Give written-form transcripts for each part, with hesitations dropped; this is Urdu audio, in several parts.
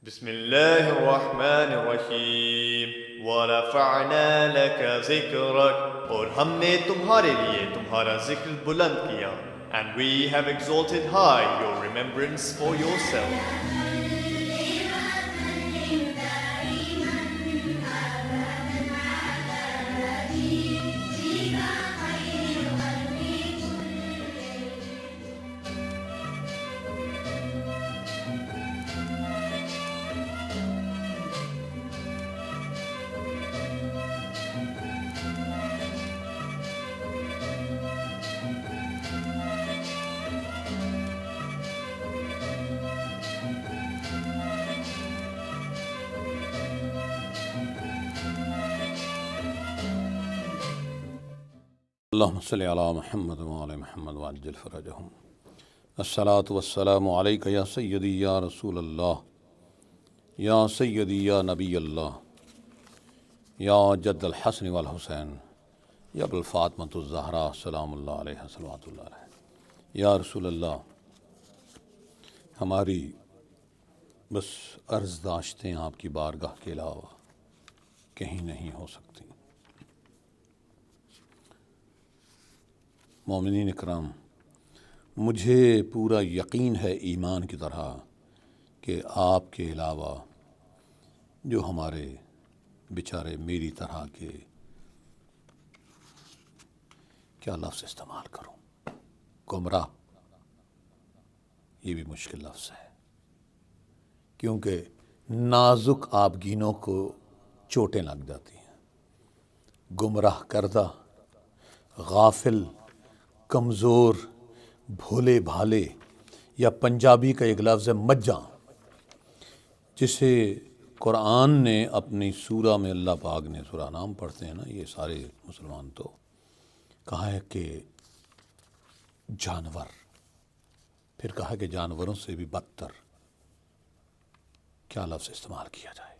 بسم اللہ الرحمن الرحیم وَرَفَعْنَا لَكَ ذِكْرَكَ، اور ہم نے تمہارے لیے تمہارا ذکر بلند کیا. And we have exalted high your remembrance for yourself. اللہم صلی علی محمد وعلی محمد وعجل فرجہم. الصلاۃ والسلام علیکہ یا سیدی یا رسول اللہ، یا سیدی یا نبی اللہ، یا جد الحسن والحسین، یا ابو الفاطمۃ الزہراء سلام اللہ علیہ صلوات اللہ علیہ. یا رسول اللہ، ہماری بس عرض داشتیں آپ کی بارگاہ کے علاوہ کہیں نہیں ہو سکتی. مومنین اکرام، مجھے پورا یقین ہے ایمان کی طرح کہ آپ کے علاوہ جو ہمارے بیچارے میری طرح کے، کیا لفظ استعمال کروں، گمراہ، یہ بھی مشکل لفظ ہے، کیونکہ نازک آبگینوں کو چوٹیں لگ جاتی ہیں. گمراہ کردہ، غافل، کمزور، بھولے بھالے، یا پنجابی کا ایک لفظ ہے مجاں، جسے قرآن نے اپنی سورہ میں، اللہ پاک نے، سورہ نام پڑھتے ہیں نا یہ سارے مسلمان، تو کہا ہے کہ جانور، پھر کہا کہ جانوروں سے بھی بدتر. کیا لفظ استعمال کیا جائے؟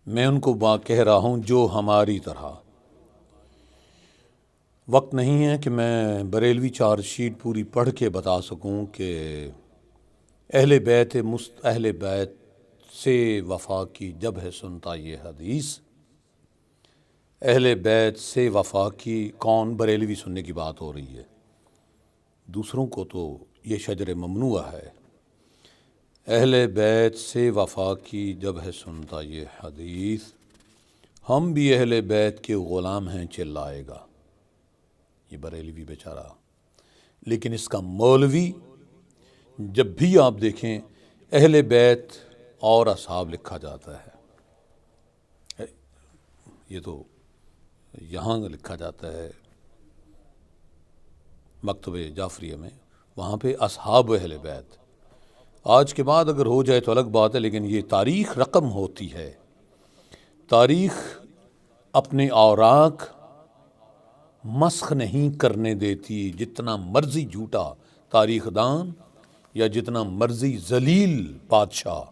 میں ان کو کہہ رہا ہوں جو ہماری طرح. وقت نہیں ہے کہ میں بریلوی چارج شیٹ پوری پڑھ کے بتا سکوں کہ اہل بیت سے وفا کی جب ہے سنتا یہ حدیث. اہل بیت سے وفا کی کون؟ بریلوی سننے کی بات ہو رہی ہے، دوسروں کو تو یہ شجر ممنوع ہے. اہل بیت سے وفا کی جب ہے سنتا یہ حدیث، ہم بھی اہل بیت کے غلام ہیں چلائے گا. یہ بریلوی بیچارہ. لیکن اس کا مولوی، جب بھی آپ دیکھیں اہل بیت اور اصحاب لکھا جاتا ہے، یہ تو یہاں لکھا جاتا ہے مکتب جعفریہ میں، وہاں پہ اصحاب اہل بیت. آج کے بعد اگر ہو جائے تو الگ بات ہے، لیکن یہ تاریخ رقم ہوتی ہے. تاریخ اپنے اوراق مسخ نہیں کرنے دیتی. جتنا مرضی جھوٹا تاریخ دان یا جتنا مرضی ذلیل بادشاہ،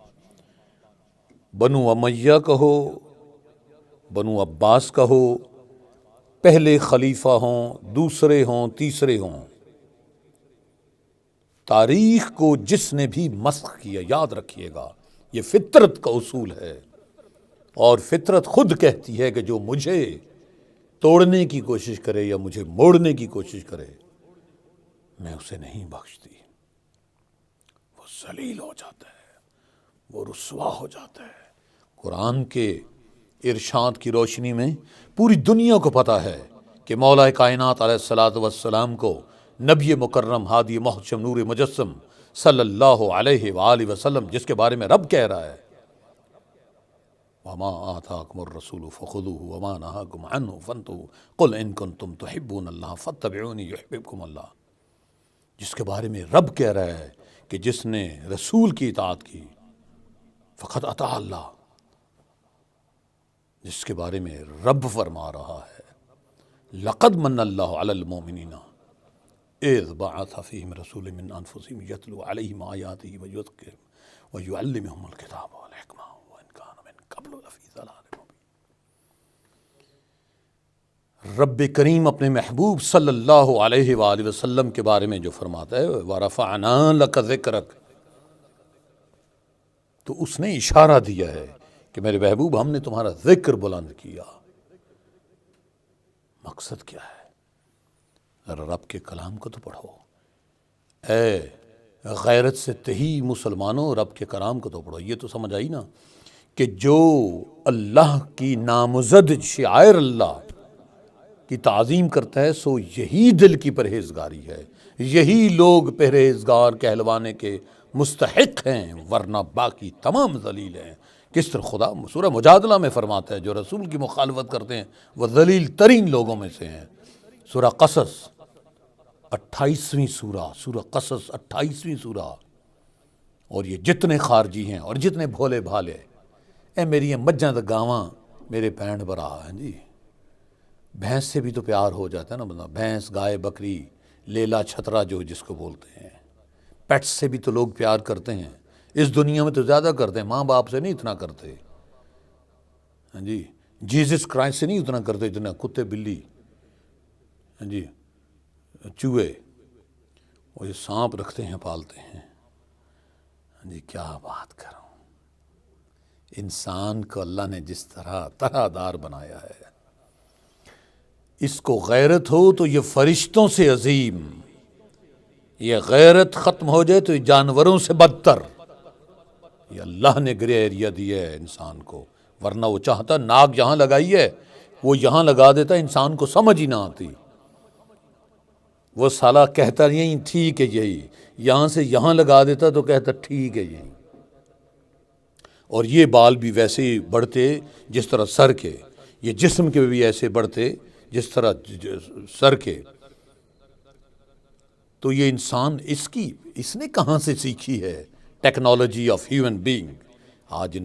بنو امیہ کا ہو، بنو عباس کا ہو، پہلے خلیفہ ہوں، دوسرے ہوں، تیسرے ہوں، تاریخ کو جس نے بھی مسخ کیا، یاد رکھیے گا یہ فطرت کا اصول ہے. اور فطرت خود کہتی ہے کہ جو مجھے توڑنے کی کوشش کرے یا مجھے موڑنے کی کوشش کرے، میں اسے نہیں بخشتی. وہ ذلیل ہو جاتا ہے، وہ رسوا ہو جاتا ہے. قرآن کے ارشاد کی روشنی میں پوری دنیا کو پتہ ہے کہ مولا کائنات علیہ الصلاۃ والسلام کو نبی مکرم ہادی محتشم نور مجسم صلی اللہ علیہ وآلہ وسلم، جس کے بارے میں رب کہہ رہا ہے وَمَا آتَاكُمُ الرَّسُولُ فَخُذُوهُ وَمَا نَهَاكُمْ عَنْهُ فَانْتَهُوا قُلْ إِن كُنتُمْ تُحِبُّونَ اللَّهَ فَاتَّبِعُونِي يُحْبِبْكُمُ اللَّهُ. جس کے بارے میں رب کہہ رہا ہے کہ جس نے رسول کی اطاعت کی فقط اطاع اللہ. جس کے بارے میں رب فرما رہا ہے لَقَدْ مَنَّ اللَّهُ عَلَى الْمُؤْمِنِينَ إِذْ بَعَثَ فِيهِمْ رَسُولًا مِّنْ أَنفُسِهِمْ يَتْلُو عَلَيْهِمْ آيَاتِهِ وَيُزَكِّيهِمْ وَيُعَلِّمُهُمُ الْكِتَابَ وَالْحِكْمَةَ وَإِنْ كَانُوا مِن قَبْلُ لَفِي ضَلَالٍ مُّبِينٍ. رب کریم اپنے محبوب صلی اللہ علیہ وآلہ وسلم کے بارے میں جو فرماتا ہے وَرَفَعْنَا لَكَ ذِكْرَكَ، تو اس نے اشارہ دیا ہے کہ میرے محبوب ہم نے تمہارا ذکر بلند کیا. مقصد کیا ہے؟ ذرا رب کے کلام کو تو پڑھو. اے غیرت سے تہی مسلمانوں رب کے کلام کو تو پڑھو. یہ تو سمجھ آئی نا کہ جو اللہ کی نامزد شعائر اللہ کی تعظیم کرتا ہے سو یہی دل کی پرہیزگاری ہے. یہی لوگ پرہیزگار کہلوانے کے مستحق ہیں، ورنہ باقی تمام ذلیل ہیں. کس طرح خدا سورہ مجادلہ میں فرماتا ہے جو رسول کی مخالفت کرتے ہیں وہ ذلیل ترین لوگوں میں سے ہیں. سورہ قصص 28ویں سورہ قصص 28ویں سورہ. اور یہ جتنے خارجی ہیں اور جتنے بھولے بھالے، اے میری مجھاں دا گاواں میرے بھینڈ برا ہیں جی. بھینس سے بھی تو پیار ہو جاتا ہے نا بندہ، بھینس گائے بکری لیلا چھترا جو جس کو بولتے ہیں. پیٹس سے بھی تو لوگ پیار کرتے ہیں، اس دنیا میں تو زیادہ کرتے ہیں. ماں باپ سے نہیں اتنا کرتے ہاں جی. جیزس کرائسٹ سے نہیں اتنا کرتے اتنا کتے بلی ہاں جی چوہے اور یہ سانپ رکھتے ہیں پالتے ہیں ہاں جی. کیا بات کروں، انسان کو اللہ نے جس طرح دار بنایا ہے، اس کو غیرت ہو تو یہ فرشتوں سے عظیم، یہ غیرت ختم ہو جائے تو یہ جانوروں سے بدتر. یہ اللہ نے گرے ایریا دیا ہے انسان کو، ورنہ وہ چاہتا ناک یہاں لگائی ہے وہ یہاں لگا دیتا، انسان کو سمجھ ہی نہ آتی. وہ سالہ کہتا یہی ٹھیک ہے، یہی یہاں سے یہاں لگا دیتا تو کہتا ٹھیک ہے یہی. اور یہ بال بھی ویسے ہی بڑھتے جس طرح سر کے، یہ جسم کے بھی ایسے بڑھتے جس طرح سر کے. تو یہ انسان اس نے کہاں سے سیکھی ہے ٹیکنالوجی آف ہیومن بینگ. آج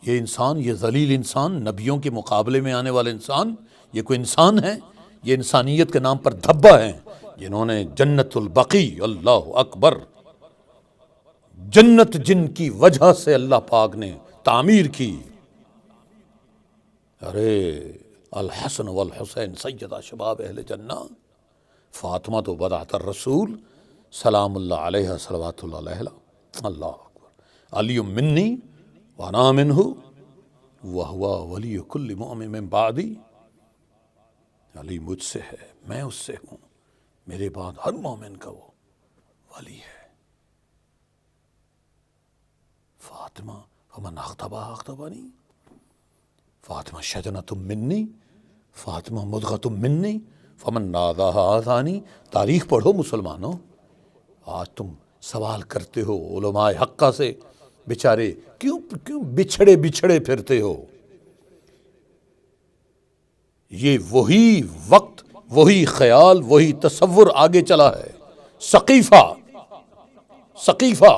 یہ ذلیل انسان، نبیوں کے مقابلے میں آنے والا انسان، یہ کوئی انسان ہے؟ یہ انسانیت کے نام پر دھبا ہیں جنہوں نے جنت البقی، اللہ اکبر، جنت جن کی وجہ سے اللہ پاک نے تعمیر کی. ارے الحسن والحسین سیدہ شباب اہل جنہ، فاطمہ تو بدعت الرسول سلام اللہ علیہ صلوات اللہ علیہ. اللہ اکبر. علی منی وانا منہ وہو ولی کل مؤمن من بعدی. علی مجھ سے ہے، میں اس سے ہوں، میرے بعد ہر مومن کا وہ ولی ہے. فاطمہ فمن اغتبانی، فاطمہ شجنۃ منی، فاطمہ مضغۃ منی فمن ناداہا آذانی. تاریخ پڑھو مسلمانوں. آج تم سوال کرتے ہو علماء حقہ سے، بیچارے کیوں بچھڑے پھرتے ہو. یہ وہی وقت، وہی خیال، وہی تصور آگے چلا ہے. سقیفہ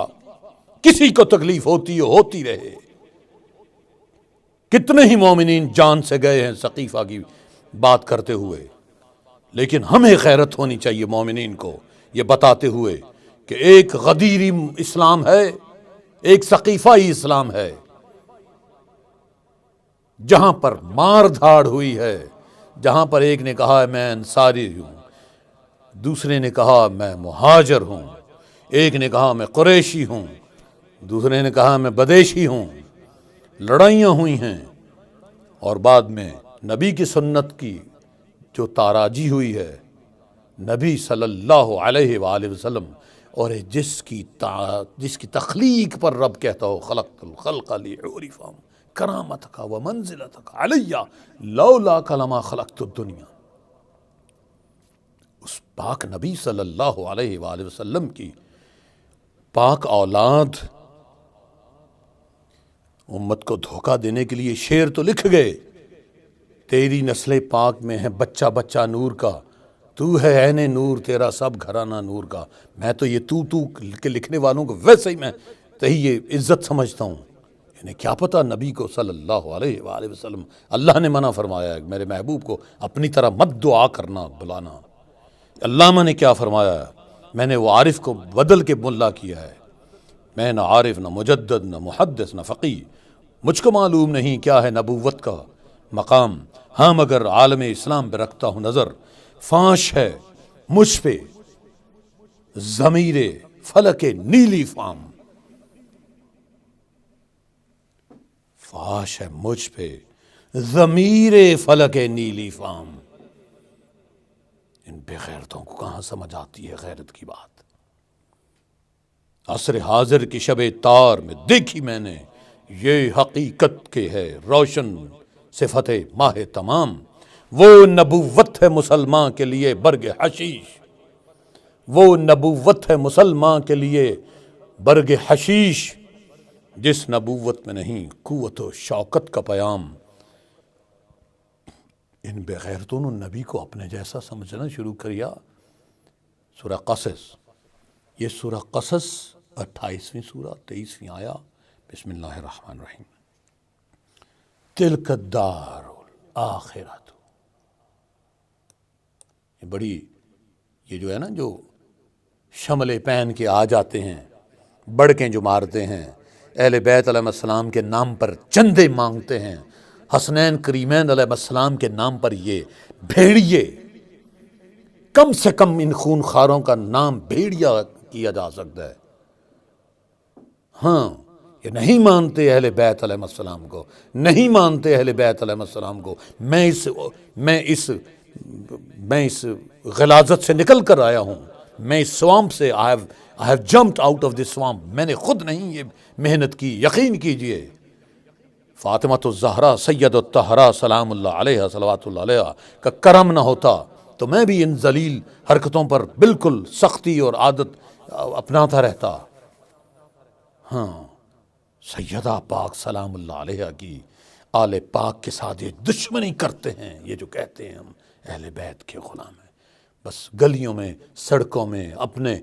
کسی کو تکلیف ہوتی رہے. کتنے ہی مومنین جان سے گئے ہیں سقیفہ کی بات کرتے ہوئے. لیکن ہمیں غیرت ہونی چاہیے مومنین کو یہ بتاتے ہوئے کہ ایک غدیری اسلام ہے، ایک سقیفائی اسلام ہے، جہاں پر مار دھاڑ ہوئی ہے، جہاں پر ایک نے کہا میں انصاری ہوں، دوسرے نے کہا میں مہاجر ہوں، ایک نے کہا میں قریشی ہوں، دوسرے نے کہا میں بدیشی ہوں. لڑائیاں ہوئی ہیں اور بعد میں نبی کی سنت کی جو تاراجی ہوئی ہے، نبی صلی اللہ علیہ وآلہ وسلم، اور جس کی تخلیق پر رب کہتا ہو خلقت الخلق لأعرفهم کرامتک و منزلتک علی لولاک لما خلقت الدنیا. اس پاک نبی صلی اللہ علیہ وآلہ وسلم کی پاک اولاد امت کو دھوکہ دینے کے لیے شعر تو لکھ گئے، تیری نسل پاک میں ہے بچہ بچہ نور کا، تو ہے عین نور تیرا سب گھرانہ نور کا. میں تو یہ تو کے لکھنے والوں کو ویسے ہی میں یہ عزت سمجھتا ہوں. انہیں کیا پتہ نبی کو صلی اللہ علیہ وآلہ وسلم اللہ نے منع فرمایا ہے میرے محبوب کو اپنی طرح مت دعا کرنا بلانا. علامہ نے کیا فرمایا ہے، میں نے وہ عارف کو بدل کے ملا کیا ہے. میں نہ عارف، نہ مجدد، نہ محدث، نہ فقی. مجھ کو معلوم نہیں کیا ہے نبوت کا مقام، ہاں مگر عالم اسلام پہ رکھتا ہوں نظر. فاش ہے مجھ پہ ضمیر فلک نیلی فام. فحش ہے مجھ پہ ضمیر فلک نیلی فام۔ ان بے غیرتوں کو کہاں سمجھ آتی ہے غیرت کی بات۔ عصر حاضر کی شب تار میں دیکھی میں نے یہ حقیقت کے ہے روشن صفت ماہ تمام۔ وہ نبوت ہے مسلمان کے لیے برگ حشیش، وہ نبوت ہے مسلمان کے لیے برگ حشیش، جس نبوت میں نہیں قوت و شوکت کا پیام۔ ان بے غیرتوں نے نبی کو اپنے جیسا سمجھنا شروع کیا۔ سورہ قصص، یہ سورہ قصص 28ویں سورہ 23ویں آیا۔ بسم اللہ الرحمن الرحیم۔ تلک الدار الآخرۃ، یہ بڑی، یہ جو ہے نا جو شملے پہن کے آ جاتے ہیں، بڑکیں جو مارتے ہیں، اہل بیت علیہ السلام کے نام پر چندے مانگتے ہیں، حسنین کریمین علیہ السلام کے نام پر یہ بھیڑیے، کم سے کم ان خون خاروں کا نام بھیڑیا کیا جا سکتا ہے۔ ہاں، یہ نہیں مانتے اہل بیت علیہ السلام کو، نہیں مانتے اہل بیت علیہ السلام کو۔ میں اس غلاظت سے نکل کر آیا ہوں، میں اس سوامپ سے I have jumped out of this swamp، میں نے خود نہیں یہ محنت کی۔ یقین کیجئے فاطمہ الزہرا سید الطہرا سلام اللہ علیہ صلوات اللہ علیہ کا کرم نہ ہوتا تو میں بھی ان ذلیل حرکتوں پر بالکل سختی اور عادت اپناتا رہتا۔ ہاں، سیدہ پاک سلام اللہ علیہ کی آل پاک کے ساتھ یہ دشمنی کرتے ہیں، یہ جو کہتے ہیں ہم اہل بیت کے غلام ہیں، بس گلیوں میں سڑکوں میں اپنے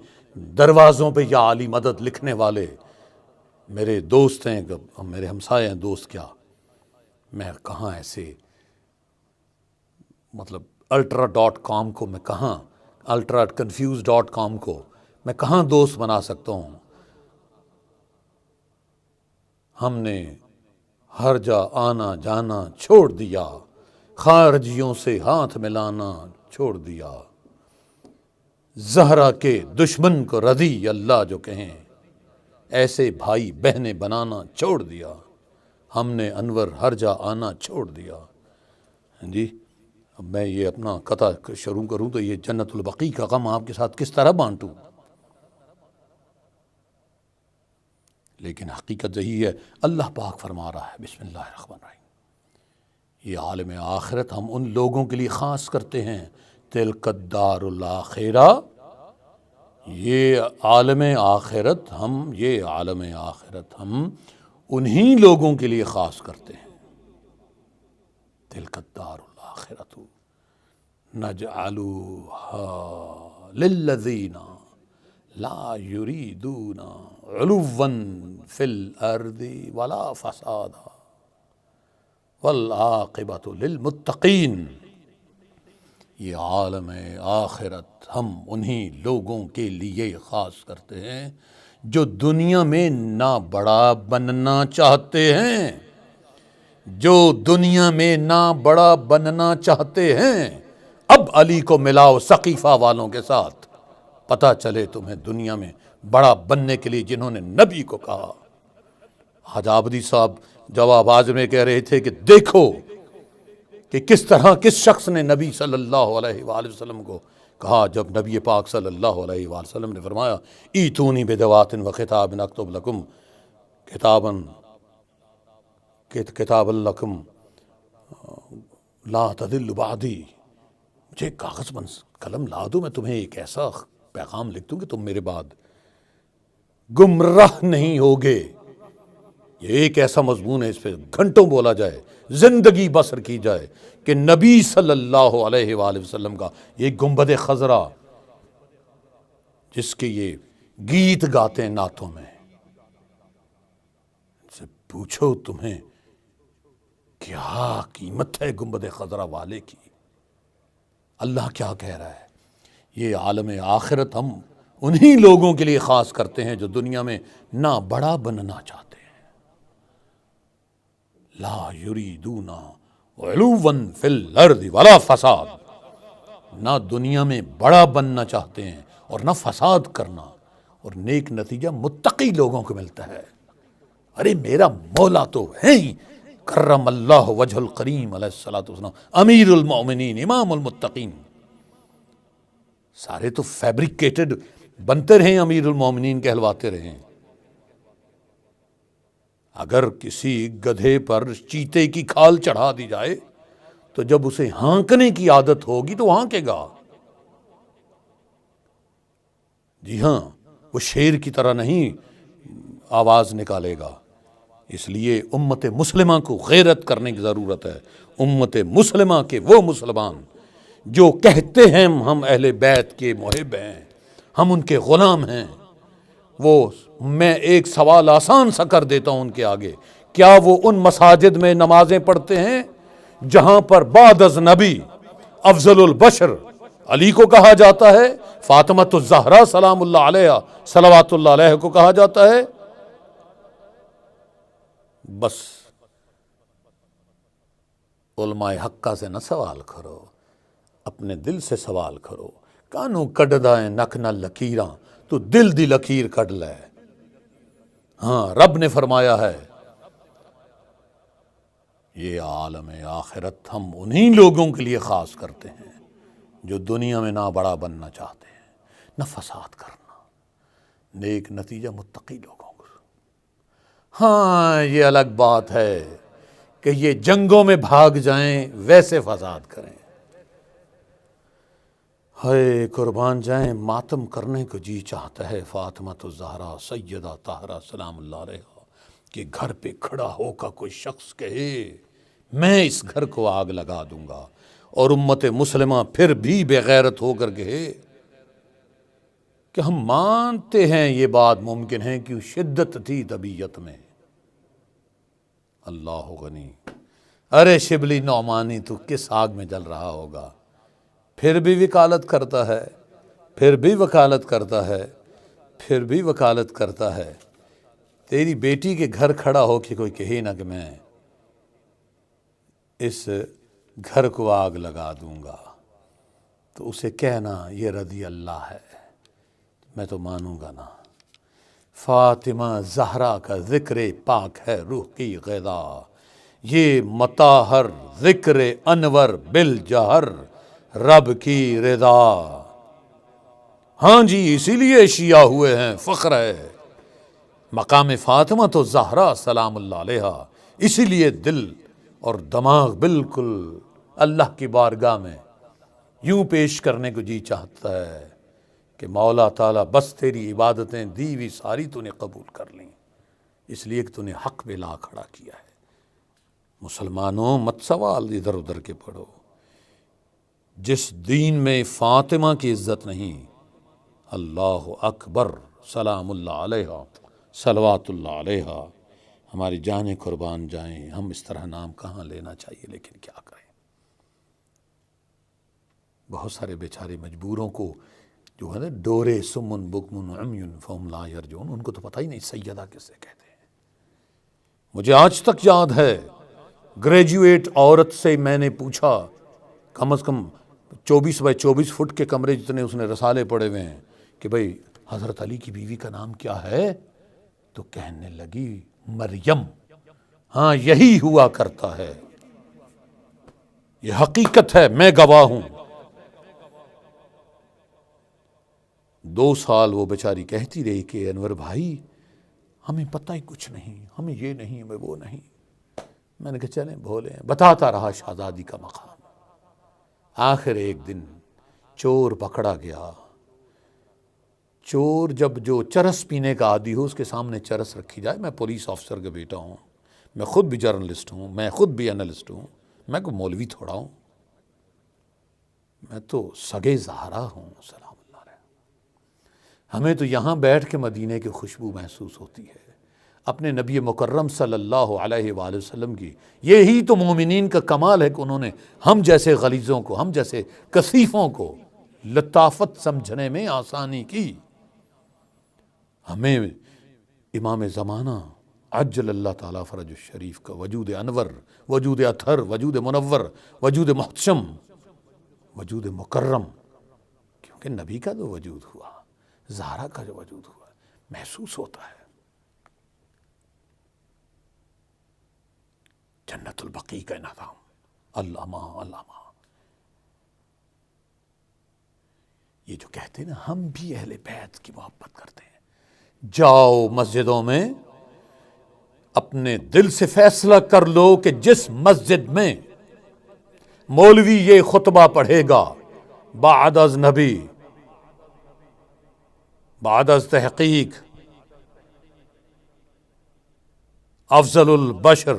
دروازوں پہ یا علی مدد لکھنے والے میرے دوست ہیں، میرے ہمسائے ہیں، دوست کیا، میں کہاں ایسے مطلب ultra.com کو میں کہاں ultraconfused.com کو میں کہاں دوست بنا سکتا ہوں۔ ہم نے ہر جا آنا جانا چھوڑ دیا، خارجیوں سے ہاتھ ملانا چھوڑ دیا، زہرا کے دشمن کو رضی اللہ جو کہیں، ایسے بھائی بہنیں بنانا چھوڑ دیا، ہم نے انور ہر جا آنا چھوڑ دیا۔ جی اب میں یہ اپنا قطع شروع کروں تو یہ جنت البقیع کا غم آپ کے ساتھ کس طرح بانٹوں، لیکن حقیقت یہی ہے۔ اللہ پاک فرما رہا ہے بسم اللہ الرحمن الرحیم، یہ عالم آخرت ہم ان لوگوں کے لیے خاص کرتے ہیں، تلک الدار الآخرہ، یہ عالم آخرت ہم انہی لوگوں کے لیے خاص کرتے ہیں۔ تلک الدار الآخرۃ نجعلها للذین لا یریدون علوا فی الارض ولا فسادا والعاقبۃ للمتقین، یہ عالم آخرت ہم انہی لوگوں کے لیے خاص کرتے ہیں جو دنیا میں نہ بڑا بننا چاہتے ہیں، جو دنیا میں نہ بڑا بننا چاہتے ہیں۔ اب علی کو ملاؤ ثقیفہ والوں کے ساتھ، پتہ چلے تمہیں دنیا میں بڑا بننے کے لیے جنہوں نے نبی کو کہا۔ حاج آبدی صاحب جواب آج میں کہہ رہے تھے کہ دیکھو کہ کس طرح کس شخص نے نبی صلی اللہ علیہ وآلہ وسلم کو کہا، جب نبی پاک صلی اللہ علیہ وآلہ وسلم نے فرمایا ایتونی بدوات و خطاب اکتب لکم کتاب لکم لا تضل بعدی، مجھے کاغذ قلم لا دو، میں تمہیں ایک ایسا پیغام لکھ دوں کہ تم میرے بعد گمراہ نہیں ہوگے۔ یہ ایک ایسا مضمون ہے، اس پہ گھنٹوں بولا جائے، زندگی بسر کی جائے کہ نبی صلی اللہ علیہ وآلہ وسلم کا یہ گنبد خضرا جس کے یہ گیت گاتے ہیں نعتوں میں، سے پوچھو تمہیں کیا قیمت ہے گنبد خضرا والے کی۔ اللہ کیا کہہ رہا ہے، یہ عالم آخرت ہم انہی لوگوں کے لیے خاص کرتے ہیں جو دنیا میں نہ بڑا بننا چاہتے ہیں، لا یریدون علوا فی الارض ولا فساد، نہ دنیا میں بڑا بننا چاہتے ہیں اور نہ فساد کرنا، اور نیک نتیجہ متقی لوگوں کو ملتا ہے۔ ارے میرا مولا تو ہے ہی کرم اللہ وجہ الکریم علیہ الصلوۃ والسلام، امیر المؤمنین، امام المتقین، سارے تو فیبریکیٹڈ بنتے رہے، امیر المومنین کہلواتے رہے۔ اگر کسی گدھے پر چیتے کی کھال چڑھا دی جائے تو جب اسے ہانکنے کی عادت ہوگی تو ہانکے گا۔ جی ہاں، وہ شیر کی طرح نہیں آواز نکالے گا۔ اس لیے امت مسلمہ کو غیرت کرنے کی ضرورت ہے۔ امت مسلمہ کے وہ مسلمان جو کہتے ہیں ہم اہل بیت کے محب ہیں، ہم ان کے غلام ہیں، وہ میں ایک سوال آسان سا کر دیتا ہوں ان کے آگے، کیا وہ ان مساجد میں نمازیں پڑھتے ہیں جہاں پر بعد از نبی افضل البشر علی کو کہا جاتا ہے، فاطمۃ الزہرا سلام اللہ علیہ صلوات اللہ علیہ کو کہا جاتا ہے؟ بس علماء حقہ سے نہ سوال کرو، اپنے دل سے سوال کرو۔ کانوں کڈدائیں نک نہ لکیراں، تو دل دی لکیر کڈ لے۔ ہاں، رب نے فرمایا ہے یہ عالم آخرت ہم انہی لوگوں کے لیے خاص کرتے ہیں جو دنیا میں نہ بڑا بننا چاہتے ہیں، نہ فساد کرنا، نیک نتیجہ متقی لوگوں کو۔ ہاں، یہ الگ بات ہے کہ یہ جنگوں میں بھاگ جائیں، ویسے فساد کریں۔ ہائے قربان جائیں، ماتم کرنے کو جی چاہتا ہے فاطمۃ الزہرا سیدہ طاہرہ سلام اللہ علیہ کہ گھر پہ کھڑا ہو کر کوئی شخص کہے میں اس گھر کو آگ لگا دوں گا، اور امت مسلمہ پھر بھی بے غیرت ہو کر کہے کہ ہم مانتے ہیں یہ بات ممکن ہے کہ شدت تھی طبیعت میں۔ اللہ غنی، ارے شبلی نعمانی تو کس آگ میں جل رہا ہوگا، پھر بھی وکالت کرتا ہے، پھر بھی وکالت کرتا ہے، پھر بھی وکالت کرتا ہے۔ تیری بیٹی کے گھر کھڑا ہو کے کوئی کہے نا کہ میں اس گھر کو آگ لگا دوں گا، تو اسے کہنا یہ رضی اللہ ہے، میں تو مانوں گا نا۔ فاطمہ زہرا کا ذکر پاک ہے روح کی غذا، یہ مطہر ذکر انور بالجہر رب کی رضا۔ ہاں جی، اسی لیے شیعہ ہوئے ہیں، فخر ہے مقام فاطمہ تو زہرا سلام اللہ علیہ، اسی لیے دل اور دماغ بالکل اللہ کی بارگاہ میں یوں پیش کرنے کو جی چاہتا ہے کہ مولا تعالیٰ بس تیری عبادتیں دی ہوئی ساری تو نے قبول کر لیں، اس لیے کہ تو نے حق پہ لا کھڑا کیا ہے۔ مسلمانوں مت سوال ادھر ادھر کے پڑھو۔ جس دین میں فاطمہ کی عزت نہیں، اللہ اکبر سلام اللہ علیہ صلوات اللہ علیہ، ہماری جانیں قربان جائیں، ہم اس طرح نام کہاں لینا چاہیے، لیکن کیا کریں۔ بہت سارے بیچارے مجبوروں کو جو ہے نا ڈورے سمن بکمن عمیٌ فہم لا یرجعون، ان کو تو پتہ ہی نہیں سیدہ کسے کہتے ہیں۔ مجھے آج تک یاد ہے، گریجویٹ عورت سے میں نے پوچھا، کم از کم 24x24 فٹ کے کمرے جتنے اس نے رسالے پڑے ہوئے ہیں، کہ بھئی حضرت علی کی بیوی کا نام کیا ہے؟ تو کہنے لگی مریم۔ ہاں، یہی ہوا کرتا ہے، یہ حقیقت ہے، میں گواہ ہوں۔ 2 سال وہ بیچاری کہتی رہی کہ انور بھائی ہمیں پتہ ہی کچھ نہیں، ہمیں یہ نہیں، ہمیں وہ نہیں۔ میں نے کہا چلیں بولیں، بتاتا رہا شہزادی کا مقام۔ آخر ایک دن چور پکڑا گیا۔ چور جب جو چرس پینے کا عادی ہو، اس کے سامنے چرس رکھی جائے، میں پولیس آفیسر کا بیٹا ہوں، میں خود بھی جرنلسٹ ہوں، میں خود بھی انالسٹ ہوں، میں کوئی مولوی تھوڑا ہوں، میں تو سگے زہرا ہوں سلام اللہ علیہ۔ ہمیں تو یہاں بیٹھ کے مدینے کی خوشبو محسوس ہوتی ہے، اپنے نبی مکرم صلی اللہ علیہ وآلہ وسلم کی۔ یہی تو مومنین کا کمال ہے کہ انہوں نے ہم جیسے غلیظوں کو، ہم جیسے کثیفوں کو لطافت سمجھنے میں آسانی کی۔ ہمیں امام زمانہ عجل اللہ تعالیٰ فرج الشریف کا وجود انور، وجود اطہر، وجود منور، وجود محتشم، وجود مکرم، کیونکہ نبی کا جو وجود ہوا، زہرا کا جو وجود ہوا، محسوس ہوتا ہے۔ جنت البقیع کا انعام، علامہ علامہ۔ یہ جو کہتے ہیں نا ہم بھی اہل بیت کی محبت کرتے ہیں، جاؤ مسجدوں میں اپنے دل سے فیصلہ کر لو کہ جس مسجد میں مولوی یہ خطبہ پڑھے گا بعد از نبی، بعد از تحقیق، افضل البشر،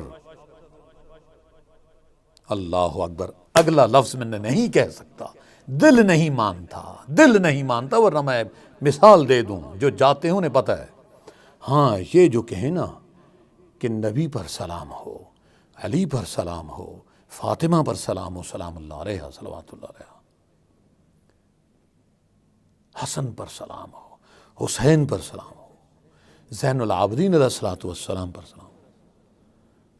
اللہ اکبر، اگلا لفظ میں نے نہیں کہہ سکتا، دل نہیں مانتا، دل نہیں مانتا، ورنہ میں مثال دے دوں، جو جاتے ہیں انہیں پتہ ہے۔ ہاں یہ جو کہیں نا کہ نبی پر سلام ہو، علی پر سلام ہو، فاطمہ پر سلام ہو، سلام اللہ علیہ، صلوات اللہ علیہ، حسن پر سلام ہو، حسین پر سلام ہو، زین العابدین علیہ الصلوۃ والسلام پر سلام ہو،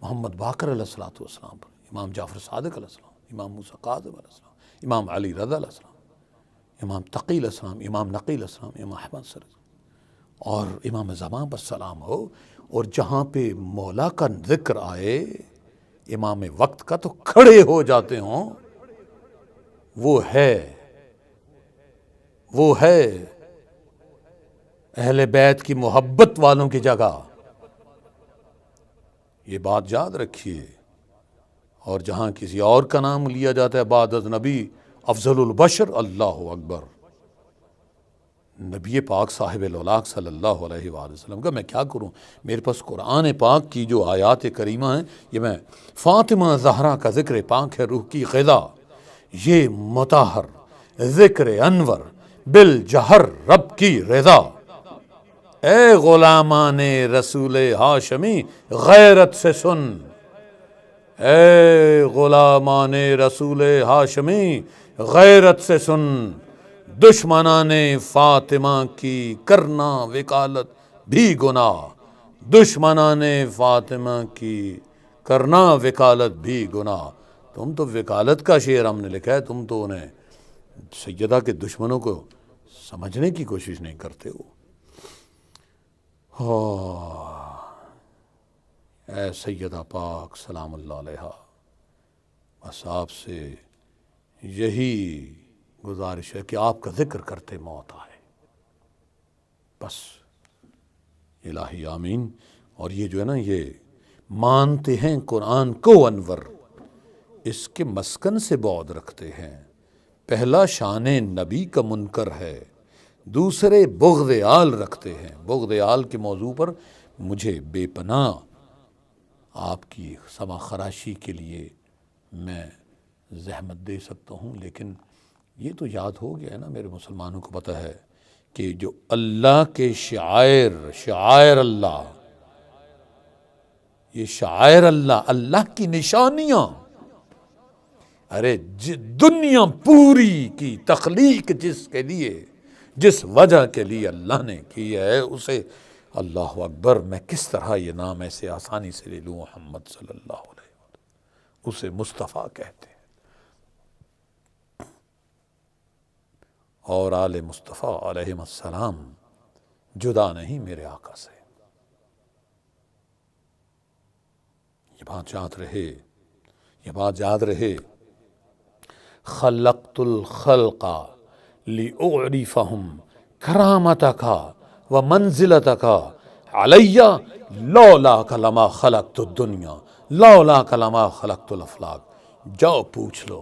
محمد باقر علیہ الصلوۃ والسلام پر، امام جعفر صادق علیہ السلام، امام موسیٰ کاظم علیہ السلام، امام علی رضا علیہ السلام، امام تقی علیہ السلام، امام نقی علیہ السلام، امام احمد صلی اللہ علیہ وسلم، اور امام زمان پر سلام ہو۔ اور جہاں پہ مولا کا ذکر آئے امام وقت کا تو کھڑے ہو جاتے ہوں، وہ ہے اہل بیت کی محبت والوں کی جگہ، یہ بات یاد رکھیے۔ اور جہاں کسی اور کا نام لیا جاتا ہے بعد از نبی، افضل البشر، اللہ اکبر، نبی پاک صاحب الاولاق صلی اللہ علیہ وآلہ وسلم کا میں کیا کروں؟ میرے پاس قرآن پاک کی جو آیات کریمہ ہیں، یہ میں فاطمہ زہرا کا ذکر پاک ہے، روح کی غذا، یہ مطہر ذکر انور بالجہر رب کی رضا، اے غلامان رسول ہاشمی غیرت سے سن، اے غلامان رسول ہاشمی غیرت سے سن، دشمنان فاطمہ کی کرنا وکالت بھی گناہ، دشمنان فاطمہ کی کرنا وکالت بھی گناہ۔ تم تو وکالت کا شعر ہم نے لکھا ہے، تم تو انہیں سیدہ کے دشمنوں کو سمجھنے کی کوشش نہیں کرتے ہو۔ اے سیدہ پاک سلام اللہ علیہ، بس آپ سے یہی گزارش ہے کہ آپ کا ذکر کرتے موت آئے، بس الہی آمین۔ اور یہ جو ہے نا، یہ مانتے ہیں قرآن کو انور، اس کے مسکن سے بعد رکھتے ہیں، پہلا شان نبی کا منکر ہے، دوسرے بغض آل رکھتے ہیں۔ بغض آل کے موضوع پر مجھے بے پناہ آپ کی سما خراشی کے لیے میں زحمت دے سکتا ہوں، لیکن یہ تو یاد ہو گیا ہے نا، میرے مسلمانوں کو پتہ ہے کہ جو اللہ کے شعائر اللہ، یہ شعائر اللہ، اللہ کی نشانیاں، ارے دنیا پوری کی تخلیق جس کے لیے، جس وجہ کے لیے اللہ نے کی ہے، اسے اللہ اکبر، میں کس طرح یہ نام ایسے آسانی سے لے لوں، محمد صلی اللہ علیہ وسلم، اسے مصطفیٰ کہتے ہیں، اور آل مصطفیٰ علیہ السلام جدا نہیں میرے آقا سے۔ یہ بات یاد رہے، خلقت الخلق لأعرفهم کرامتک ومنزلتک علی لولاک لما خلقت الدنیا لولاک لما خلقت الافلاک۔ جاؤ پوچھ لو،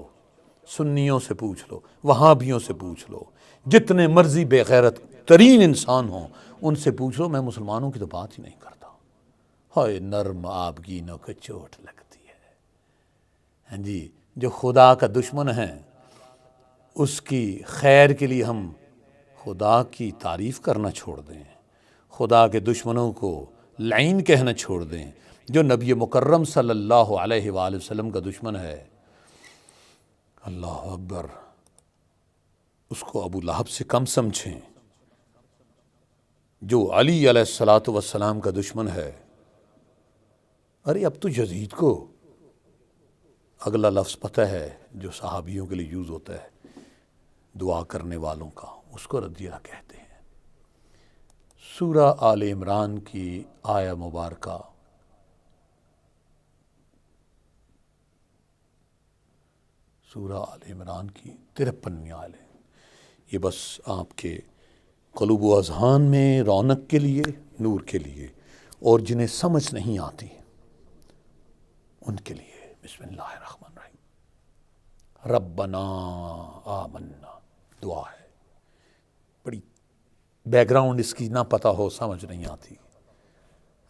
سنیوں سے پوچھ لو، وہابیوں سے پوچھ لو، جتنے مرضی بے غیرت ترین انسان ہوں ان سے پوچھ لو، میں مسلمانوں کی تو بات ہی نہیں کرتا۔ ہائے نرم آبگینوں کو چوٹ لگتی ہے۔ ہاں جی، جو خدا کا دشمن ہے اس کی خیر کے لیے ہم خدا کی تعریف کرنا چھوڑ دیں، خدا کے دشمنوں کو لعین کہنا چھوڑ دیں۔ جو نبی مکرم صلی اللہ علیہ وآلہ وسلم کا دشمن ہے، اللہ اکبر، اس کو ابو لہب سے کم سمجھیں۔ جو علی علیہ الصلوۃ والسلام کا دشمن ہے، ارے اب تو یزید کو اگلا لفظ پتہ ہے جو صحابیوں کے لیے یوز ہوتا ہے، دعا کرنے والوں کا، اس کو ردیہ کہتے ہیں۔ سورہ آل عمران کی آیہ مبارکہ سورہ آل عمران کی 53 آیتیں. یہ بس آپ کے قلوب و اذہان میں رونق کے لیے، نور کے لیے، اور جنہیں سمجھ نہیں آتی ان کے لیے. بسم اللہ الرحمن الرحیم. ربنا آمنا دعا ہے، بڑی بیک گراؤنڈ اس کی نہ پتہ ہو، سمجھ نہیں آتی.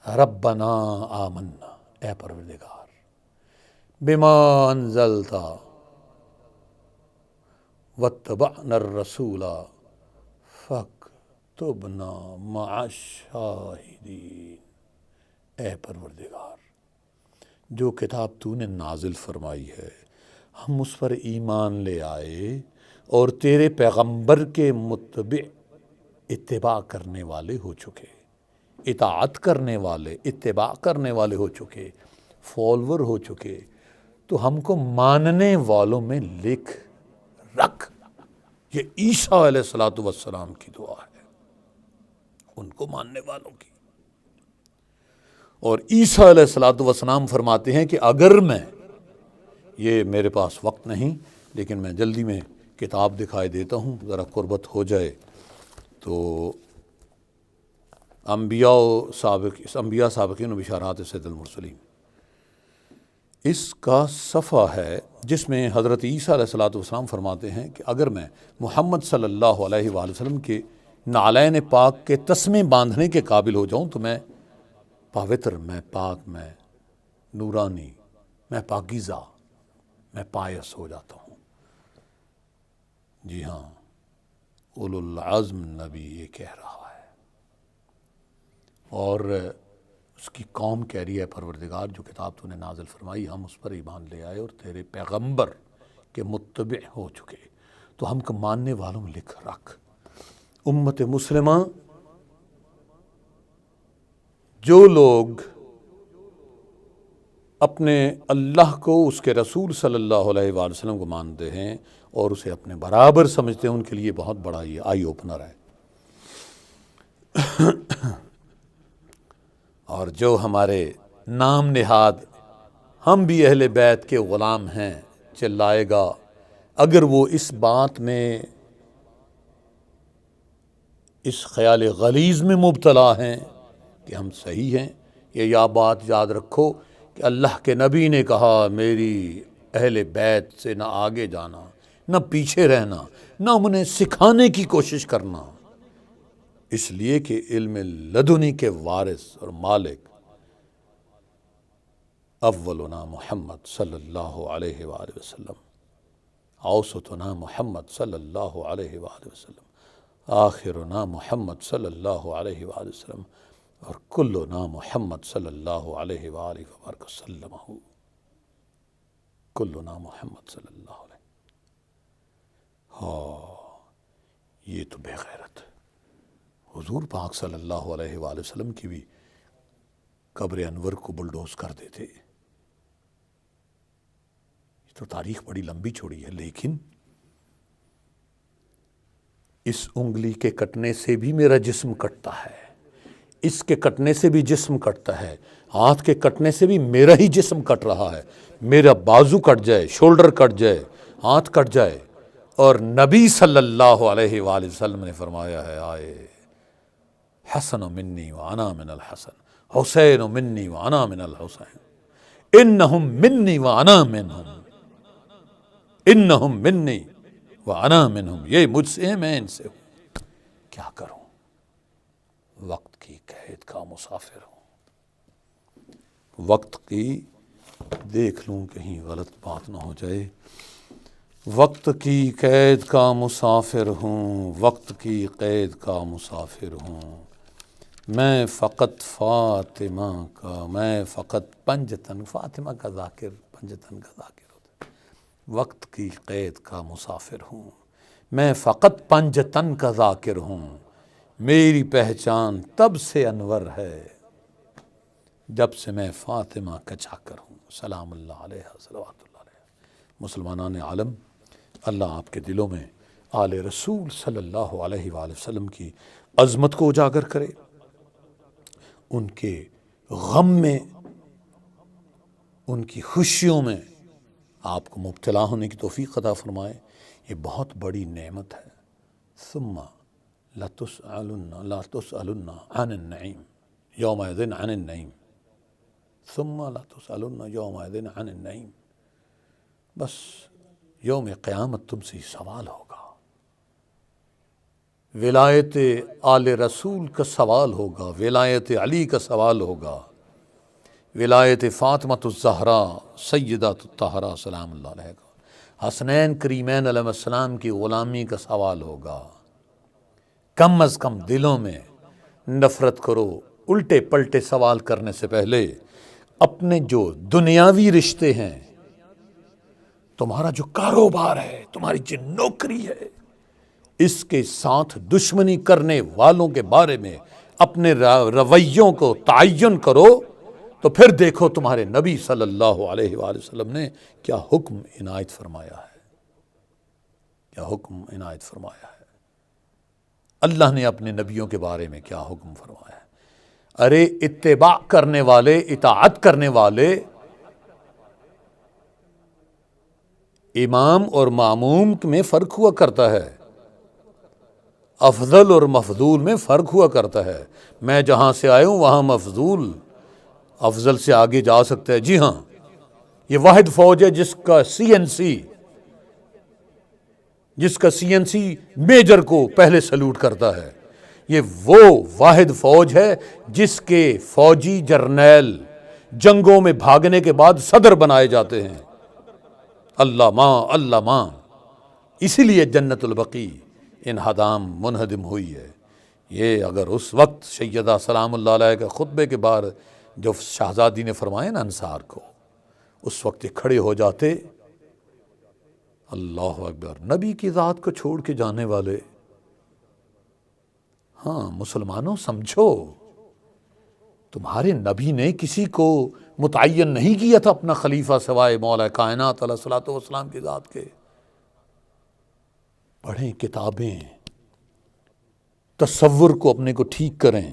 ربنا آمنا، اے پروردگار، بما انزلتا واتبعنا الرسول فاکتبنا مع الشاہدین. اے پروردگار، جو کتاب تو نے نازل فرمائی ہے ہم اس پر ایمان لے آئے اور تیرے پیغمبر کے متبع اتباع کرنے والے ہو چکے، اطاعت کرنے والے، اتباع کرنے والے ہو چکے، فالوور ہو چکے، تو ہم کو ماننے والوں میں لکھ رکھ. یہ عیسیٰ علیہ السلام کی دعا ہے، ان کو ماننے والوں کی. اور عیسیٰ علیہ السلام فرماتے ہیں کہ اگر میں، یہ میرے پاس وقت نہیں لیکن میں جلدی میں کتاب دکھائی دیتا ہوں ذرا قربت ہو جائے، تو انبیاء سابقین و بشارات سید المرسلین، اس کا صفحہ ہے جس میں حضرت عیسیٰ علیہ السلام فرماتے ہیں کہ اگر میں محمد صلی اللہ علیہ وآلہ وسلم کے نعلین پاک کے تسمے باندھنے کے قابل ہو جاؤں تو میں پاوتر، میں پاک، میں نورانی، میں پاکیزہ، میں پائس ہو جاتا ہوں. جی ہاں، اولو العزم نبی یہ کہہ رہا ہے، اور اس کی قوم کہہ رہی ہے پروردگار جو کتاب تو نے نازل فرمائی ہم اس پر ایمان لے آئے اور تیرے پیغمبر کے متبع ہو چکے، تو ہم کو ماننے والوں میں لکھ رکھ. امت مسلمہ، جو لوگ اپنے اللہ کو، اس کے رسول صلی اللہ علیہ وآلہ وسلم کو مانتے ہیں اور اسے اپنے برابر سمجھتے ہیں، ان کے لیے بہت بڑا یہ آئی اوپنر ہے. اور جو ہمارے نام نہاد ہم بھی اہل بیت کے غلام ہیں چلائے گا، اگر وہ اس بات میں، اس خیال غلیظ میں مبتلا ہیں کہ ہم صحیح ہیں، یا بات یاد رکھو کہ اللہ کے نبی نے کہا میری اہل بیت سے نہ آگے جانا، نہ پیچھے رہنا، نہ انہیں سکھانے کی کوشش کرنا، اس لیے کہ علم لدنی کے وارث اور مالک اولنا محمد صلی اللہ علیہ وآلہ وسلم، اوسطنا محمد صلی اللہ علیہ وآلہ وسلم، آخرنا محمد صلی اللہ علیہ وآلہ وسلم، اور کلنا محمد صلی اللہ علیہ وآلہ وسلم، کلنا محمد صلی اللہ علیہ. یہ تو بے غیرت حضور پاک صلی اللہ علیہ وآلہ وسلم کی بھی قبر انور کو بلڈوز کر دیتے. یہ تو تاریخ بڑی لمبی چھوڑی ہے، لیکن اس انگلی کے کٹنے سے بھی میرا جسم کٹتا ہے، اس کے کٹنے سے بھی جسم کٹتا ہے، ہاتھ کے کٹنے سے بھی میرا ہی جسم کٹ رہا ہے. میرا بازو کٹ جائے، شولڈر کٹ جائے، ہاتھ کٹ جائے، اور نبی صلی اللہ علیہ وآلہ وسلم نے فرمایا ہے آئے حسن منی وانا من الحسن، حسین منی وانا من الحسین، انہم منی وانا منہم، انہم منی وانا منہم، یہ مجھ سے ہیں میں ان سے ہوں. کیا کروں، وقت کی قید کا مسافر ہوں، وقت کی، دیکھ لوں کہیں غلط بات نہ ہو جائے، وقت کی قید کا مسافر ہوں، وقت کی قید کا مسافر ہوں. میں فقط فاطمہ کا، میں فقط پنجتن، فاطمہ کا ذاکر، پنجتن کا ذاکر ہوتا ہے. وقت کی قید کا مسافر ہوں، میں فقط پنجتن کا ذاکر ہوں. میری پہچان تب سے انور ہے جب سے میں فاطمہ کا چاکر ہوں. سلام اللہ علیہ، صلوات اللہ علیہ. مسلمانان عالم، اللہ آپ کے دلوں میں آل رسول صلی اللہ علیہ وآلہ وسلم کی عظمت کو اجاگر کرے، ان کے غم میں، ان کی خوشیوں میں آپ کو مبتلا ہونے کی توفیق عطا فرمائے، یہ بہت بڑی نعمت ہے۔ ثم لتسألن عن النعیم یومئذ عن النعیم، ثم لتسألن یومئذ عن النعیم، بس یوم قیامت تم سے سوال ہوگا، ولایت آل رسول کا سوال ہوگا، ولایت علی کا سوال ہوگا، ولایت فاطمۃ الزہرا سیدۃ الطہرا سلام اللہ علیہ کا، حسنین کریمین علیہ السلام کی غلامی کا سوال ہوگا۔ کم از کم دلوں میں نفرت کرو، الٹے پلٹے سوال کرنے سے پہلے اپنے جو دنیاوی رشتے ہیں، تمہارا جو کاروبار ہے، تمہاری جو نوکری ہے، اس کے ساتھ دشمنی کرنے والوں کے بارے میں اپنے رویوں کو تعین کرو، تو پھر دیکھو تمہارے نبی صلی اللہ علیہ وآلہ وسلم نے کیا حکم عنایت فرمایا ہے، کیا حکم عنایت فرمایا ہے، اللہ نے اپنے نبیوں کے بارے میں کیا حکم فرمایا ہے۔ ارے اتباع کرنے والے، اطاعت کرنے والے، امام اور معموم میں فرق ہوا کرتا ہے، افضل اور مفضول میں فرق ہوا کرتا ہے۔ میں جہاں سے آیا ہوں وہاں مفضول افضل سے آگے جا سکتا ہے، جی ہاں، یہ واحد فوج ہے جس کا سی این سی میجر کو پہلے سلوٹ کرتا ہے، یہ وہ واحد فوج ہے جس کے فوجی جرنیل جنگوں میں بھاگنے کے بعد صدر بنائے جاتے ہیں۔ اللہ ماں، اللہ ماں، اسی لیے جنت البقیع انہدام منہدم ہوئی ہے۔ یہ اگر اس وقت سیدہ سلام اللہ علیہ کے خطبے کے بعد جو شہزادی نے فرمایا نا انصار کو، اس وقت یہ کھڑے ہو جاتے، اللہ اکبر، نبی کی ذات کو چھوڑ کے جانے والے، ہاں مسلمانوں سمجھو، تمہارے نبی نے کسی کو متعین نہیں کیا تھا اپنا خلیفہ سوائے مولا کائنات علیہ الصلوۃ والسلام کی ذات کے۔ پڑھیں کتابیں، تصور کو اپنے کو ٹھیک کریں،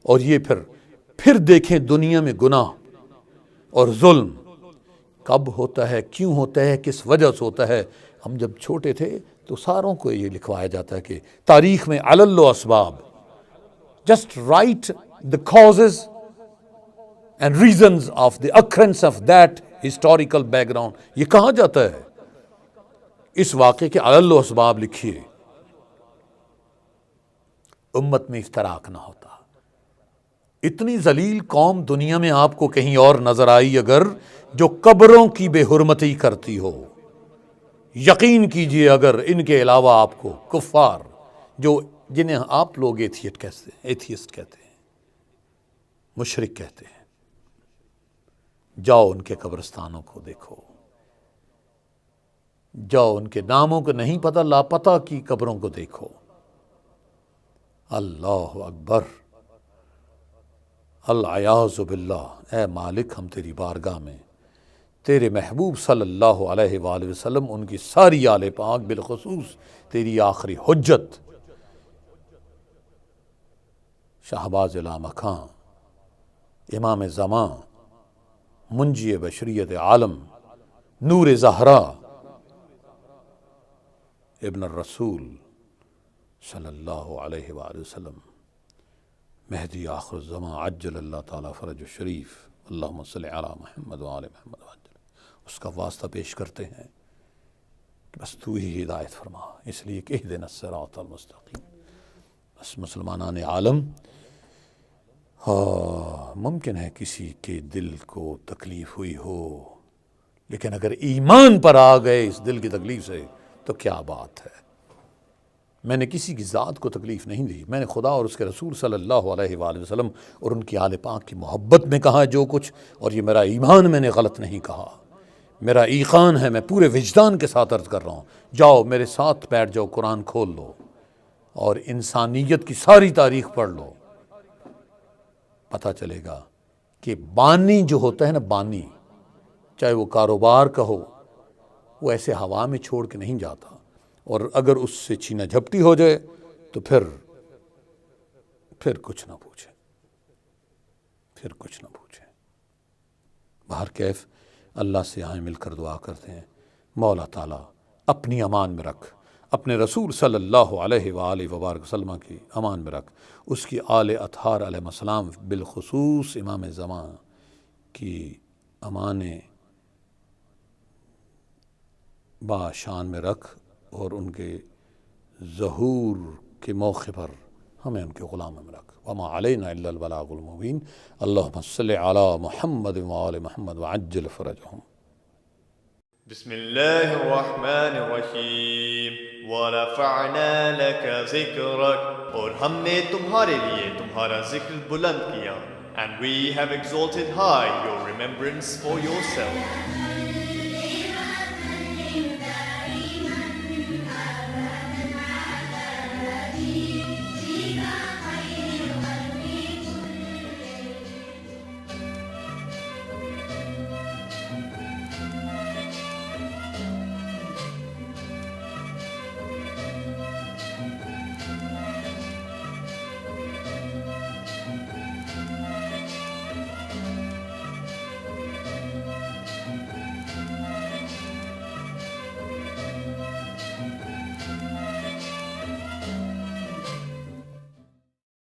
اور یہ پھر دیکھیں دنیا میں گناہ اور ظلم کب ہوتا ہے، کیوں ہوتا ہے، کس وجہ سے ہوتا ہے۔ ہم جب چھوٹے تھے تو ساروں کو یہ لکھوایا جاتا ہے کہ تاریخ میں علل و اسباب، just right the causes and reasons of the occurrence of that historical background۔ یہ کہا جاتا ہے، اس واقعے کے علل و اسباب لکھیے، امت میں افتراق نہ ہوتا۔ اتنی ذلیل قوم دنیا میں آپ کو کہیں اور نظر آئی اگر جو قبروں کی بے حرمتی کرتی ہو؟ یقین کیجئے اگر ان کے علاوہ آپ کو کفار، جو جنہیں آپ لوگ ایتھیسٹ کہتے ہیں، مشرک کہتے ہیں، جاؤ ان کے قبرستانوں کو دیکھو، جاؤ ان کے ناموں کو نہیں پتہ، لاپتہ کی قبروں کو دیکھو۔ اللہ اکبر، العیاذ باللہ۔ اے مالک، ہم تیری بارگاہ میں تیرے محبوب صلی اللہ علیہ وآلہ وسلم، ان کی ساری آل پاک، بالخصوص تیری آخری حجت شہباز لامکاں، امام زمان، منجی بشریت عالم، نور زہرا، ابن الرسول صلی اللہ علیہ وآلہ وسلم، مہدی آخر الزمان عجل اللہ تعالیٰ فرج الشریف، اللہم صلی علی محمد وآل محمد وعجل، اس کا واسطہ پیش کرتے ہیں کہ بس تو ہی ہدایت فرما، اس لیے کہ اہدنا الصراط المستقیم۔ بس مسلمانان عالم، ممکن ہے کسی کے دل کو تکلیف ہوئی ہو، لیکن اگر ایمان پر آ گئے اس دل کی تکلیف سے تو کیا بات ہے۔ میں نے کسی کی ذات کو تکلیف نہیں دی، میں نے خدا اور اس کے رسول صلی اللہ علیہ وآلہ وسلم اور ان کی آل پاک کی محبت میں کہا جو کچھ، اور یہ میرا ایمان، میں نے غلط نہیں کہا، میرا ایقان ہے، میں پورے وجدان کے ساتھ عرض کر رہا ہوں۔ جاؤ میرے ساتھ بیٹھ جاؤ، قرآن کھول لو اور انسانیت کی ساری تاریخ پڑھ لو، پتہ چلے گا کہ بانی جو ہوتا ہے نا، بانی، چاہے وہ کاروبار کا ہو، وہ ایسے ہوا میں چھوڑ کے نہیں جاتا، اور اگر اس سے چھینا جھپٹی ہو جائے تو پھر کچھ نہ پوچھے، پھر کچھ نہ پوچھے۔ بہر کیف اللہ سے یہاں مل کر دعا کرتے ہیں، مولا تعالیٰ اپنی امان میں رکھ، اپنے رسول صلی اللہ علیہ وآلہ وبارک وسلم کی امان میں رکھ، اس کی آل اطہار علیہ السلام بالخصوص امام زمان کی امان باشان میں رکھ، اور ان کے ظہور کے موقع پر ہمیں ان کے غلام میں رکھ۔ وما علینا الا البلاغ المبین۔ اللہم صلی علی محمد وآل محمد وعجل فرجہم۔ بسم اللہ الرحمن الرحیم ورفعنا لک ذکرک، اور ہم نے تمہارے لیے تمہارا ذکر بلند کیا، and we have exalted high your remembrance for yourself.